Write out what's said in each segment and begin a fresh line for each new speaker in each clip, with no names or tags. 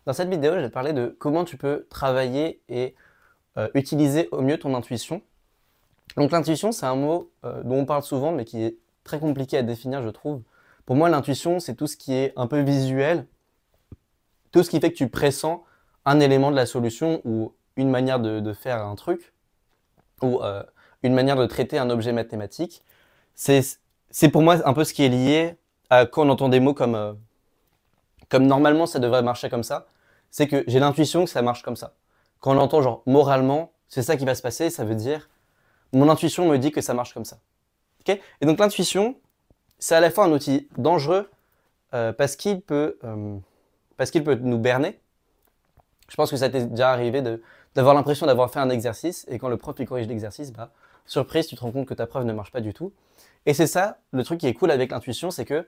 Dans cette vidéo, je vais te parler de comment tu peux travailler et utiliser au mieux ton intuition. Donc l'intuition, c'est un mot dont on parle souvent, mais qui est très compliqué à définir, je trouve. Pour moi, l'intuition, c'est tout ce qui est un peu visuel, tout ce qui fait que tu pressens un élément de la solution ou une manière de faire un truc, ou une manière de traiter un objet mathématique. C'est c'est pour moi un peu ce qui est lié à quand on entend des mots comme normalement ça devrait marcher comme ça, c'est que j'ai l'intuition que ça marche comme ça. Quand on l'entend genre moralement, c'est ça qui va se passer, ça veut dire mon intuition me dit que ça marche comme ça. Ok. Et donc l'intuition, c'est à la fois un outil dangereux parce qu'il peut nous berner. Je pense que ça t'est déjà arrivé d'avoir l'impression d'avoir fait un exercice et quand le prof lui corrige l'exercice, bah, surprise, tu te rends compte que ta preuve ne marche pas du tout. Et c'est ça, le truc qui est cool avec l'intuition, c'est que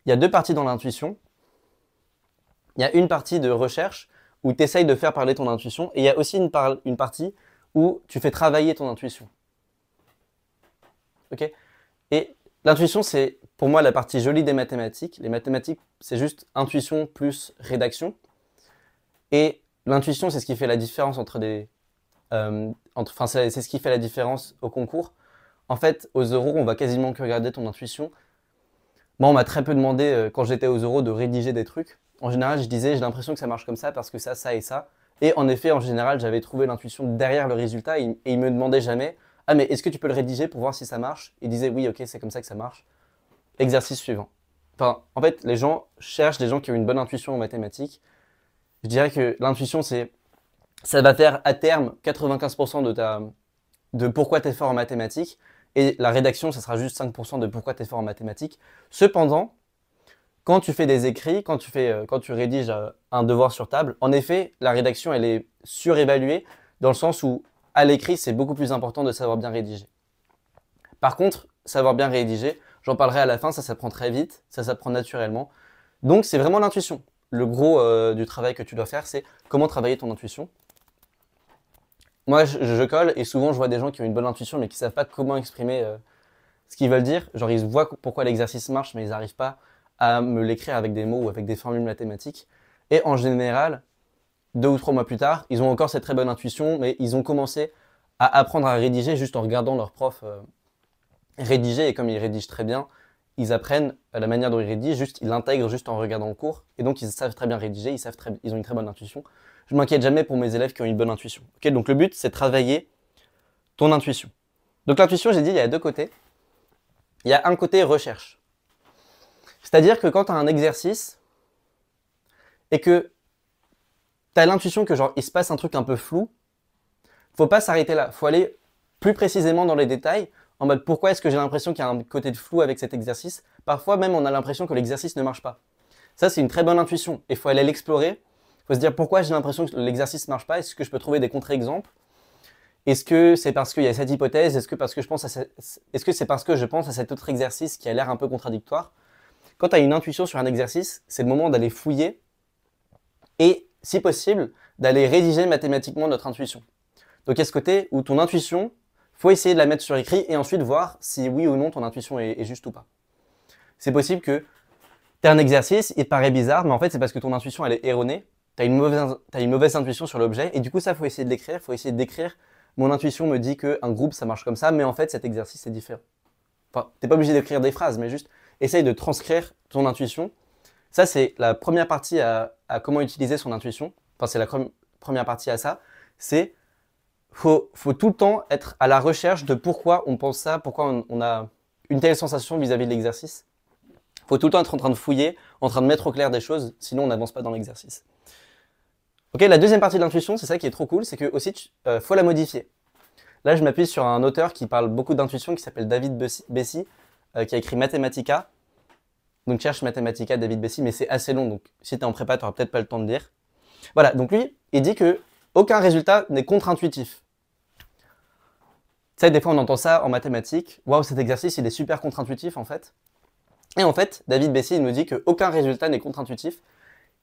il y a deux parties dans l'intuition. Il y a une partie de recherche où tu essayes de faire parler ton intuition et il y a aussi une partie où tu fais travailler ton intuition. Ok. Et l'intuition, c'est pour moi la partie jolie des mathématiques. Les mathématiques, c'est juste intuition plus rédaction. Et l'intuition, c'est ce qui fait la différence enfin, c'est ce qui fait la différence au concours. En fait, aux euros, on va quasiment que regarder ton intuition. Moi, on m'a très peu demandé, quand j'étais aux euros, de rédiger des trucs. En général, je disais, j'ai l'impression que ça marche comme ça parce que ça et ça. Et en effet, en général, j'avais trouvé l'intuition derrière le résultat et ils me demandaient jamais, ah, mais est-ce que tu peux le rédiger pour voir si ça marche? Ils disaient, oui, ok, c'est comme ça que ça marche. Exercice suivant. Enfin, en fait, les gens cherchent des gens qui ont une bonne intuition en mathématiques. Je dirais que l'intuition, ça va faire à terme 95% de pourquoi tu es fort en mathématiques. Et la rédaction, ça sera juste 5% de pourquoi tu es fort en mathématiques. Cependant, quand tu fais des écrits, quand tu rédiges un devoir sur table, en effet, la rédaction, elle est surévaluée dans le sens où, à l'écrit, c'est beaucoup plus important de savoir bien rédiger. Par contre, savoir bien rédiger, j'en parlerai à la fin, ça s'apprend très vite, ça s'apprend naturellement. Donc, c'est vraiment l'intuition. Le gros du travail que tu dois faire, c'est comment travailler ton intuition. Moi, je colle et souvent, je vois des gens qui ont une bonne intuition, mais qui savent pas comment exprimer ce qu'ils veulent dire. Genre, ils voient pourquoi l'exercice marche, mais ils n'arrivent pas à me l'écrire avec des mots ou avec des formules mathématiques. Et en général, 2 ou 3 mois plus tard, ils ont encore cette très bonne intuition, mais ils ont commencé à apprendre à rédiger juste en regardant leur prof rédiger. Et comme ils rédigent très bien, ils apprennent la manière dont ils rédigent, juste ils l'intègrent juste en regardant le cours. Et donc, ils savent très bien rédiger, ils ont une très bonne intuition. Je m'inquiète jamais pour mes élèves qui ont une bonne intuition. Ok, donc le but, c'est de travailler ton intuition. Donc l'intuition, j'ai dit, il y a deux côtés. Il y a un côté recherche. C'est-à-dire que quand tu as un exercice et que tu as l'intuition que genre il se passe un truc un peu flou, faut pas s'arrêter là. Faut aller plus précisément dans les détails en mode pourquoi est-ce que j'ai l'impression qu'il y a un côté de flou avec cet exercice. Parfois même on a l'impression que l'exercice ne marche pas. Ça c'est une très bonne intuition. Il faut aller l'explorer. Il faut se dire pourquoi j'ai l'impression que l'exercice ne marche pas. Est-ce que je peux trouver des contre-exemples? Est-ce que c'est parce qu'il y a cette hypothèse? Est-ce que c'est parce que je pense à cet autre exercice qui a l'air un peu contradictoire? Quand tu as une intuition sur un exercice, c'est le moment d'aller fouiller et, si possible, d'aller rédiger mathématiquement notre intuition. Donc, il y a ce côté où ton intuition, faut essayer de la mettre sur écrit et ensuite voir si oui ou non ton intuition est juste ou pas. C'est possible que tu as un exercice, il te paraît bizarre, mais en fait, c'est parce que ton intuition, elle est erronée. Tu as une mauvaise intuition sur l'objet et du coup, ça, faut essayer de l'écrire. Faut essayer d'écrire. Mon intuition me dit qu'un groupe, ça marche comme ça, mais en fait, cet exercice est différent. Enfin, t'es pas obligé d'écrire des phrases, mais juste essaye de transcrire ton intuition. Ça, c'est la première partie à comment utiliser son intuition. Enfin, c'est la première partie à ça. C'est faut tout le temps être à la recherche de pourquoi on pense ça, pourquoi on a une telle sensation vis-à-vis de l'exercice. Faut tout le temps être en train de fouiller, en train de mettre au clair des choses, sinon on n'avance pas dans l'exercice. Ok, la deuxième partie de l'intuition, c'est ça qui est trop cool, c'est que aussi, faut la modifier. Là, je m'appuie sur un auteur qui parle beaucoup d'intuition, qui s'appelle David Bessy, qui a écrit Mathematica. Donc cherche Mathematica, David Bessy, mais c'est assez long, donc si tu es en prépa, tu n'auras peut-être pas le temps de lire. Voilà, donc lui, il dit que aucun résultat n'est contre-intuitif. Tu sais, des fois on entend ça en mathématiques. Waouh, cet exercice, il est super contre-intuitif en fait. Et en fait, David Bessy, il nous dit qu'aucun résultat n'est contre-intuitif.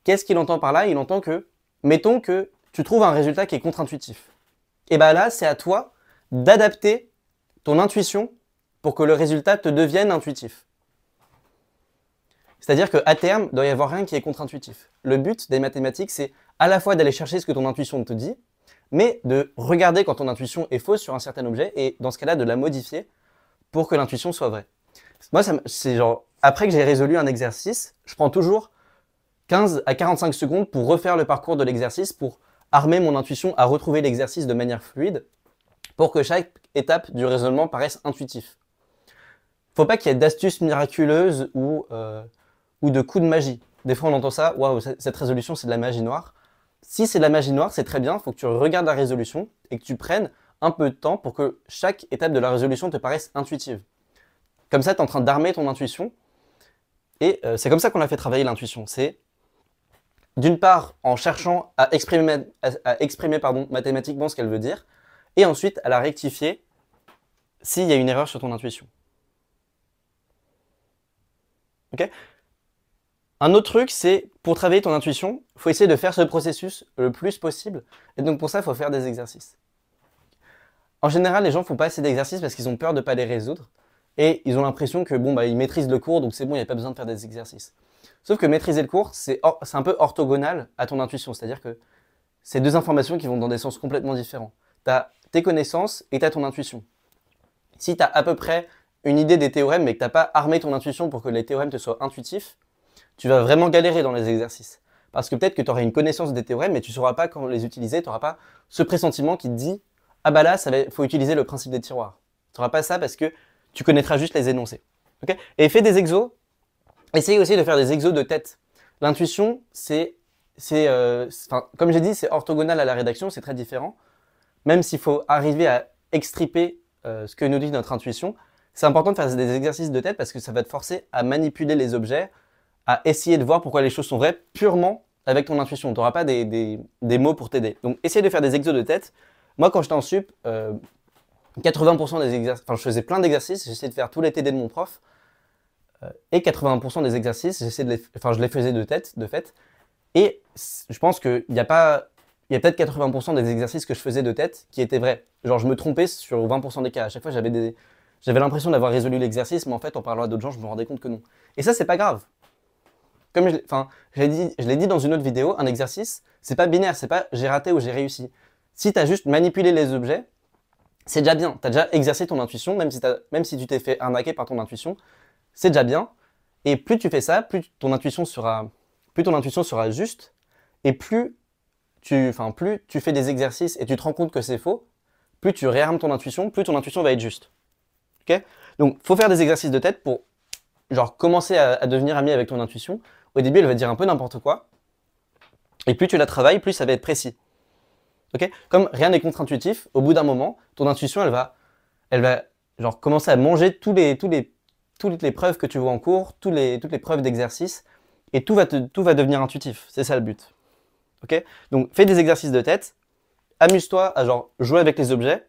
Qu'est-ce qu'il entend par là? Il entend que, mettons que tu trouves un résultat qui est contre-intuitif. Et bien là, c'est à toi d'adapter ton intuition pour que le résultat te devienne intuitif. C'est-à-dire qu'à terme, il doit y avoir rien qui est contre-intuitif. Le but des mathématiques, c'est à la fois d'aller chercher ce que ton intuition te dit, mais de regarder quand ton intuition est fausse sur un certain objet, et dans ce cas-là, de la modifier pour que l'intuition soit vraie. Moi, c'est genre, après que j'ai résolu un exercice, je prends toujours 15 à 45 secondes pour refaire le parcours de l'exercice, pour armer mon intuition à retrouver l'exercice de manière fluide, pour que chaque étape du raisonnement paraisse intuitif. Faut pas qu'il y ait d'astuces miraculeuses ou de coups de magie. Des fois, on entend ça, waouh, cette résolution, c'est de la magie noire. Si c'est de la magie noire, c'est très bien, il faut que tu regardes la résolution et que tu prennes un peu de temps pour que chaque étape de la résolution te paraisse intuitive. Comme ça, tu es en train d'armer ton intuition. Et c'est comme ça qu'on a fait travailler l'intuition. C'est d'une part en cherchant à exprimer mathématiquement ce qu'elle veut dire, et ensuite à la rectifier s'il y a une erreur sur ton intuition. Ok ? Un autre truc, c'est pour travailler ton intuition, il faut essayer de faire ce processus le plus possible. Et donc pour ça, il faut faire des exercices. En général, les gens ne font pas assez d'exercices parce qu'ils ont peur de ne pas les résoudre. Et ils ont l'impression que bon, ils maîtrisent le cours, donc c'est bon, il n'y a pas besoin de faire des exercices. Sauf que maîtriser le cours, c'est un peu orthogonal à ton intuition. C'est-à-dire que c'est deux informations qui vont dans des sens complètement différents. Tu as tes connaissances et tu as ton intuition. Si tu as à peu près une idée des théorèmes, mais que tu n'as pas armé ton intuition pour que les théorèmes te soient intuitifs, tu vas vraiment galérer dans les exercices. Parce que peut-être que tu aurais une connaissance des théorèmes, mais tu ne sauras pas comment les utiliser, tu n'auras pas ce pressentiment qui te dit « Ah bah là, il faut utiliser le principe des tiroirs ». Tu n'auras pas ça parce que tu connaîtras juste les énoncés. Okay, et fais des exos. Essaye aussi de faire des exos de tête. L'intuition, comme j'ai dit, c'est orthogonal à la rédaction, c'est très différent. Même s'il faut arriver à extriper ce que nous dit notre intuition, c'est important de faire des exercices de tête parce que ça va te forcer à manipuler les objets, à essayer de voir pourquoi les choses sont vraies purement avec ton intuition. Tu n'auras pas des mots pour t'aider. Donc, essaye de faire des exos de tête. Moi, quand j'étais en sup, 80% des exercices, je faisais plein d'exercices, j'essayais de faire tous les TD de mon prof, et 80% des exercices, je les faisais de tête, de fait. Et je pense qu'il y a peut-être 80% des exercices que je faisais de tête qui étaient vrais. Genre, je me trompais sur 20% des cas. À chaque fois, j'avais l'impression d'avoir résolu l'exercice, mais en fait, en parlant à d'autres gens, je me rendais compte que non. Et ça, c'est pas grave. Comme je l'ai dit dans une autre vidéo, un exercice, c'est pas binaire, c'est pas j'ai raté ou j'ai réussi. Si tu as juste manipulé les objets, c'est déjà bien. Tu as déjà exercé ton intuition, même si tu t'es fait arnaquer par ton intuition, c'est déjà bien. Et plus tu fais ça, plus ton intuition sera juste, et plus tu fais des exercices et tu te rends compte que c'est faux, plus tu réarmes ton intuition, plus ton intuition va être juste. Okay, donc, il faut faire des exercices de tête pour commencer à devenir ami avec ton intuition. Au début, elle va dire un peu n'importe quoi. Et plus tu la travailles, plus ça va être précis. Okay, comme rien n'est contre-intuitif, au bout d'un moment, ton intuition, elle va commencer à manger toutes les preuves que tu vois en cours, toutes les preuves d'exercice, et tout va devenir intuitif. C'est ça le but. Okay, donc, fais des exercices de tête, amuse-toi à jouer avec les objets.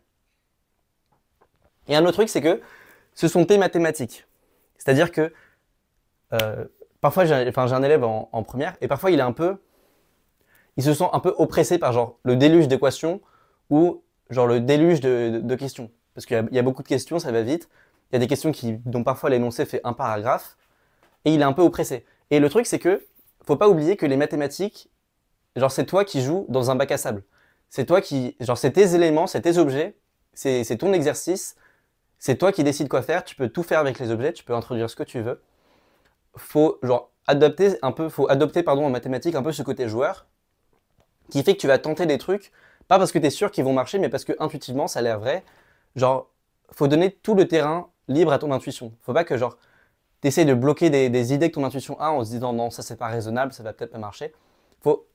Et un autre truc, c'est que ce sont tes mathématiques. C'est-à-dire que parfois, j'ai un élève en première, et parfois, il se sent un peu oppressé par le déluge d'équations ou le déluge de questions. Parce qu'il y a beaucoup de questions, ça va vite. Il y a des questions dont parfois l'énoncé fait un paragraphe, et il est un peu oppressé. Et le truc, c'est que faut pas oublier que les mathématiques, c'est toi qui joues dans un bac à sable. C'est toi c'est tes éléments, c'est tes objets, c'est ton exercice, c'est toi qui décides quoi faire, tu peux tout faire avec les objets, tu peux introduire ce que tu veux. Faut adopter en mathématiques un peu ce côté joueur, qui fait que tu vas tenter des trucs, pas parce que tu es sûr qu'ils vont marcher, mais parce que intuitivement ça a l'air vrai. Faut donner tout le terrain libre à ton intuition. Faut pas que tu essaies de bloquer des idées que ton intuition a en se disant non, ça c'est pas raisonnable, ça va peut-être pas marcher. Faut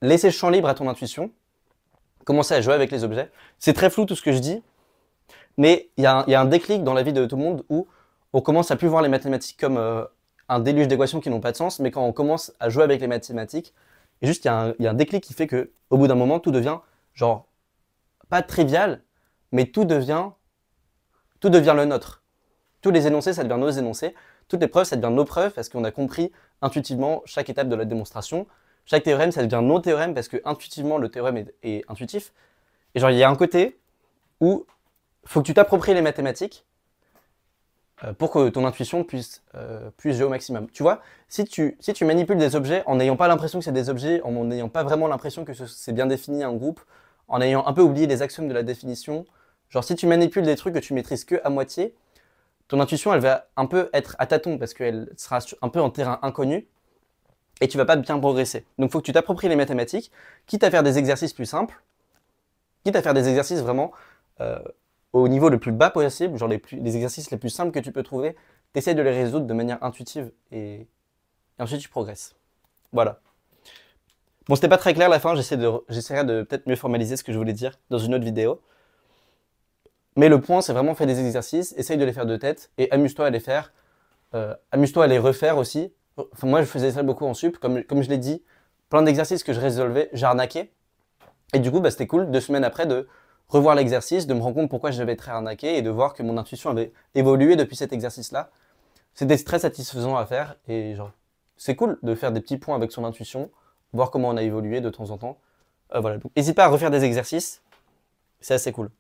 laisser le champ libre à ton intuition, commencer à jouer avec les objets. C'est très flou tout ce que je dis, mais il y a un déclic dans la vie de tout le monde où on commence à plus voir les mathématiques comme un déluge d'équations qui n'ont pas de sens, mais quand on commence à jouer avec les mathématiques, et juste il y a un déclic qui fait que au bout d'un moment, tout devient pas trivial, mais tout devient le nôtre. Tous les énoncés, ça devient nos énoncés. Toutes les preuves, ça devient nos preuves parce qu'on a compris intuitivement chaque étape de la démonstration. Chaque théorème, ça devient nos théorèmes parce que intuitivement, le théorème est intuitif. Et il y a un côté où il faut que tu t'appropries les mathématiques pour que ton intuition puisse jouer au maximum. Tu vois, si tu manipules des objets en n'ayant pas l'impression que c'est des objets, en n'ayant pas vraiment l'impression que c'est bien défini un groupe, en ayant un peu oublié les axiomes de la définition, genre si tu manipules des trucs que tu maîtrises que à moitié, ton intuition elle va un peu être à tâtons parce qu'elle sera un peu en terrain inconnu et tu vas pas bien progresser. Donc il faut que tu t'appropries les mathématiques, quitte à faire des exercices plus simples, quitte à faire des exercices vraiment euh, au niveau le plus bas possible, genre les exercices les plus simples que tu peux trouver, t'essayes de les résoudre de manière intuitive et ensuite tu progresses. Voilà. Bon, c'était pas très clair la fin, j'essaierai de peut-être mieux formaliser ce que je voulais dire dans une autre vidéo. Mais le point, c'est vraiment faire des exercices, essaye de les faire de tête et amuse-toi à les faire. Amuse-toi à les refaire aussi. Enfin, moi, je faisais ça beaucoup en sup, comme je l'ai dit, plein d'exercices que je résolvais, j'arnaquais. Et du coup, bah, c'était cool, 2 semaines après, de revoir l'exercice, de me rendre compte pourquoi je devais être arnaqué et de voir que mon intuition avait évolué depuis cet exercice-là. C'était très satisfaisant à faire et genre, c'est cool de faire des petits points avec son intuition, voir comment on a évolué de temps en temps. Voilà, donc n'hésite pas à refaire des exercices, c'est assez cool.